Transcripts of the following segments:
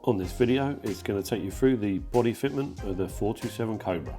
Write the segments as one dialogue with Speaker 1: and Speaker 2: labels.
Speaker 1: On this video, it's going to take you through the body fitment of the 427 Cobra.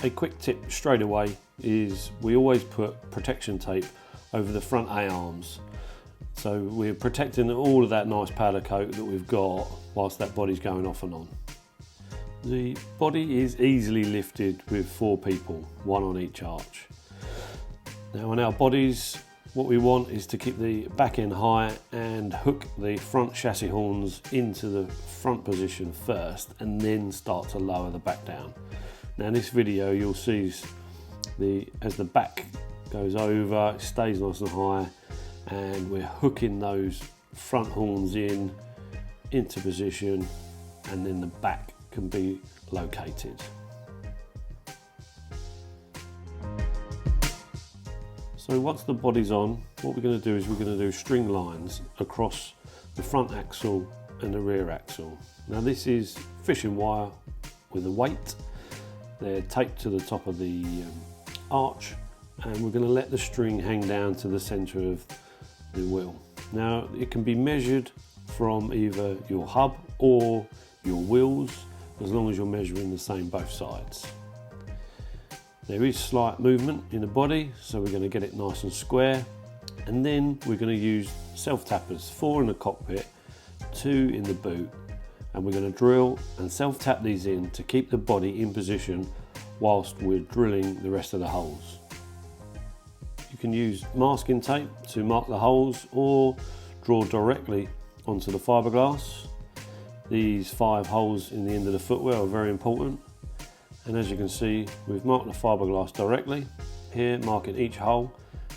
Speaker 1: A quick tip straight away is we always put protection tape over the front A-arms. So we're protecting all of that nice powder coat that we've got whilst that body's going off and on. The body is easily lifted with 4 people, 1 on each arch. Now on our bodies, what we want is to keep the back end high and hook the front chassis horns into the front position first and then start to lower the back down. Now in this video you'll see as the back goes over, it stays nice and high, and we're hooking those front horns into position, and then the back can be located. So once the body's on, what we're going to do is we're going to do string lines across the front axle and the rear axle. Now this is fishing wire with a weight. They're taped to the top of the arch, and we're going to let the string hang down to the centre of the wheel. Now it can be measured from either your hub or your wheels, as long as you're measuring the same both sides. There is slight movement in the body, so we're going to get it nice and square, and then we're going to use self-tappers, 4 in the cockpit, 2 in the boot, and we're going to drill and self-tap these in to keep the body in position whilst we're drilling the rest of the holes. You can use masking tape to mark the holes or draw directly onto the fiberglass. These 5 holes in the end of the footwell are very important. And as you can see, we've marked the fiberglass directly here, marking each hole,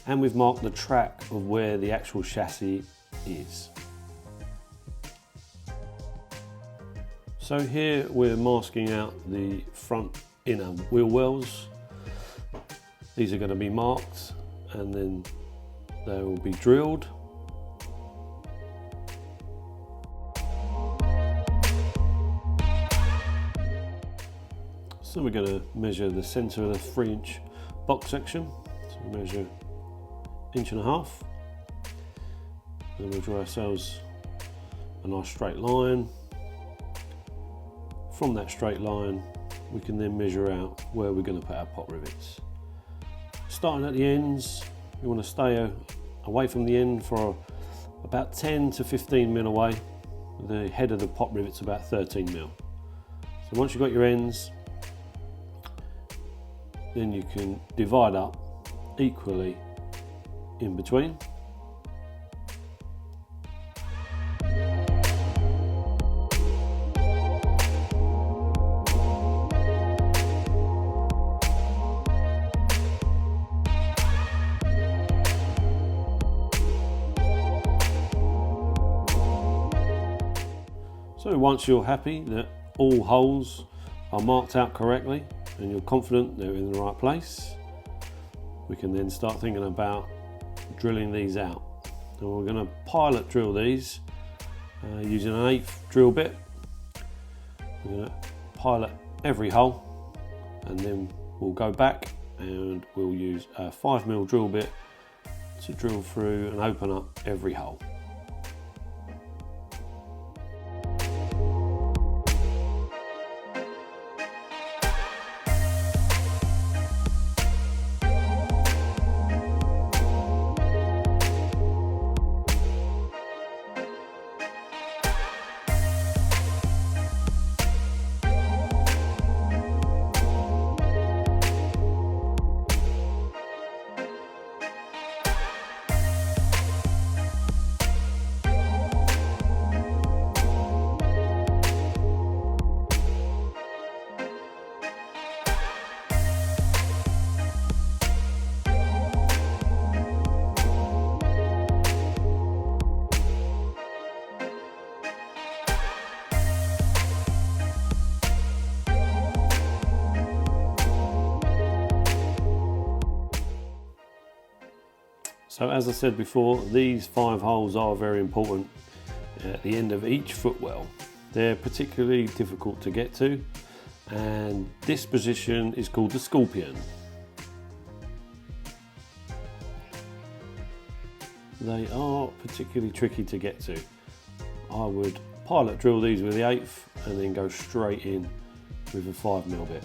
Speaker 1: and we've marked the track of where the actual chassis is. So here we're masking out the front inner wheel wells. These are going to be marked and then they will be drilled. So we're going to measure the centre of the 3-inch box section. So we measure 1.5 inches. Then we'll draw ourselves a nice straight line. From that straight line, we can then measure out where we're going to put our pot rivets. Starting at the ends, you want to stay away from the end for about 10 to 15 mil away. The head of the pot rivet's about 13 mil. So once you've got your ends, then you can divide up equally in between. So once you're happy that all holes are marked out correctly and you're confident they're in the right place, we can then start thinking about drilling these out. And we're going to pilot drill these using an 1/8 drill bit. We're going to pilot every hole, and then we'll go back and we'll use a 5mm drill bit to drill through and open up every hole. So as I said before, these 5 holes are very important at the end of each footwell. They're particularly difficult to get to, and this position is called the scorpion. They are particularly tricky to get to. I would pilot drill these with the 1/8 and then go straight in with a 5mm bit.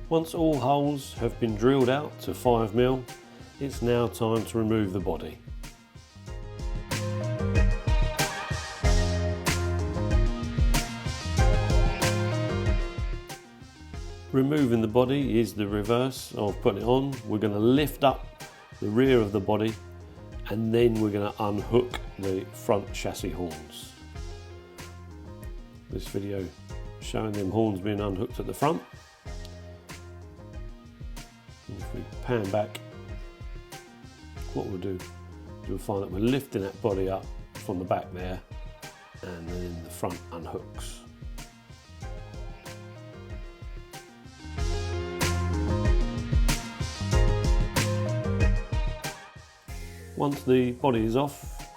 Speaker 1: Once all holes have been drilled out to 5mm, it's now time to remove the body. Removing the body is the reverse of putting it on. We're going to lift up the rear of the body and then we're going to unhook the front chassis horns. This video showing them horns being unhooked at the front. And if we pan back, what we'll do is we'll find that we're lifting that body up from the back there and then the front unhooks. Once the body is off,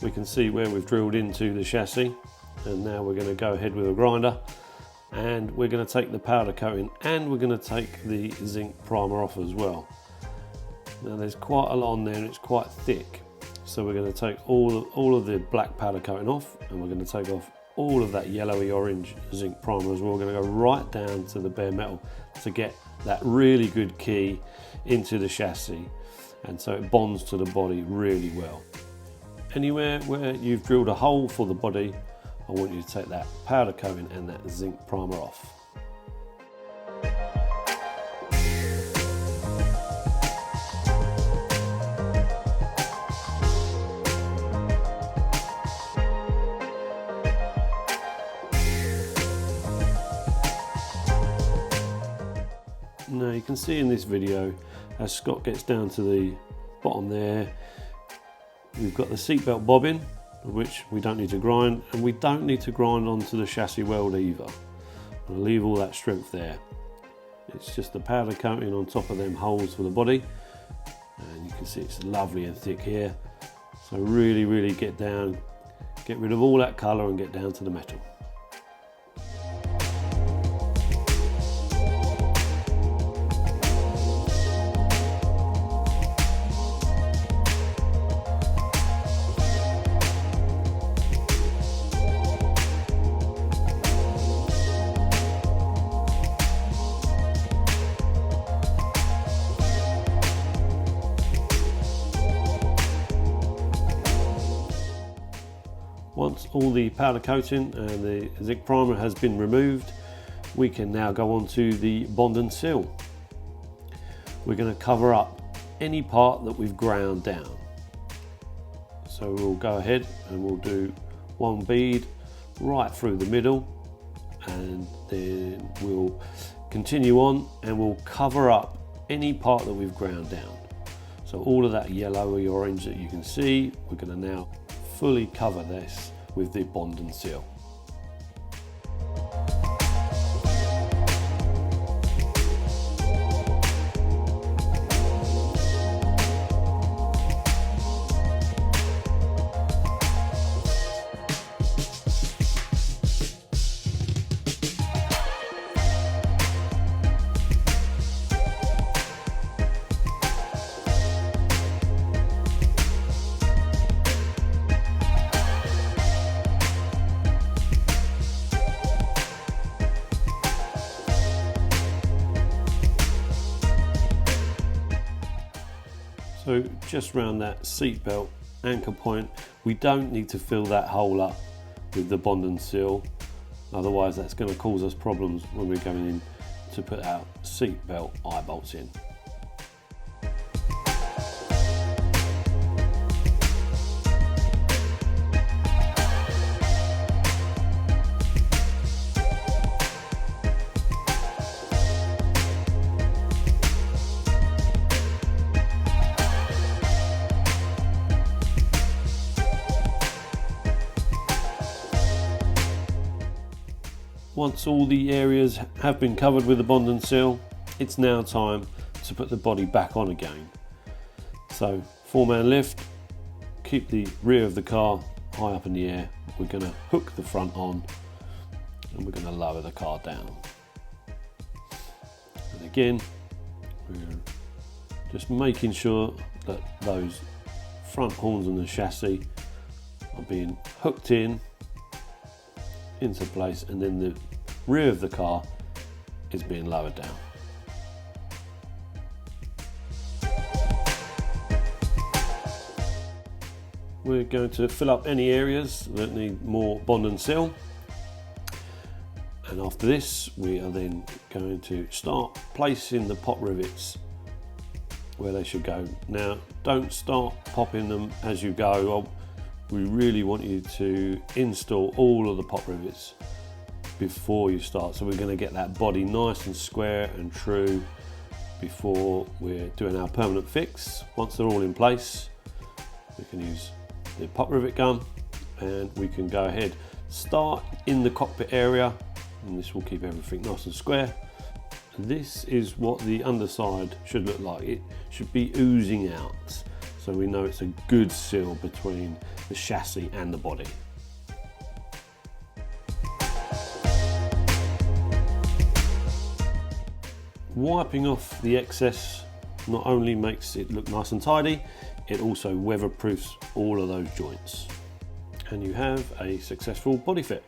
Speaker 1: we can see where we've drilled into the chassis, and now we're going to go ahead with a grinder and we're going to take the powder coating and we're going to take the zinc primer off as well. Now there's quite a lot on there and it's quite thick, so we're going to take all of the black powder coating off and we're going to take off all of that yellowy orange zinc primer as well. We're going to go right down to the bare metal to get that really good key into the chassis, and so it bonds to the body really well. Anywhere where you've drilled a hole for the body, I want you to take that powder coating and that zinc primer off. Now you can see in this video, as Scott gets down to the bottom there, we've got the seatbelt bobbin, which we don't need to grind, and we don't need to grind onto the chassis weld either. I'll leave all that strength there. It's just the powder coating on top of them holes for the body, and you can see it's lovely and thick here. So really get down, get rid of all that colour and get down to the metal. Once all the powder coating and the zinc primer has been removed, we can now go on to the bond and seal. We're going to cover up any part that we've ground down. So we'll go ahead and we'll do one bead right through the middle, and then we'll continue on and we'll cover up any part that we've ground down. So all of that yellowy orange that you can see, we're going to now fully cover this with the bond and seal. So just around that seat belt anchor point, we don't need to fill that hole up with the bond and seal, otherwise that's going to cause us problems when we're going in to put our seat belt eye bolts in. Once all the areas have been covered with the bond and seal, it's now time to put the body back on again. So 4-man lift, keep the rear of the car high up in the air. We're going to hook the front on and we're going to lower the car down. And again, we're just making sure that those front horns and the chassis are being hooked into place, and then the rear of the car is being lowered down. We're going to fill up any areas that need more bond and seal, and after this we are then going to start placing the pot rivets where they should go. Now, don't start popping them as you go. We really want you to install all of the pot rivets before you start, so we're going to get that body nice and square and true before we're doing our permanent fix. Once they're all in place, we can use the pot rivet gun and we can go ahead, start in the cockpit area, and this will keep everything nice and square. This is what the underside should look like. It should be oozing out, so we know it's a good seal between the chassis and the body. Wiping off the excess not only makes it look nice and tidy, it also weatherproofs all of those joints. And you have a successful body fit.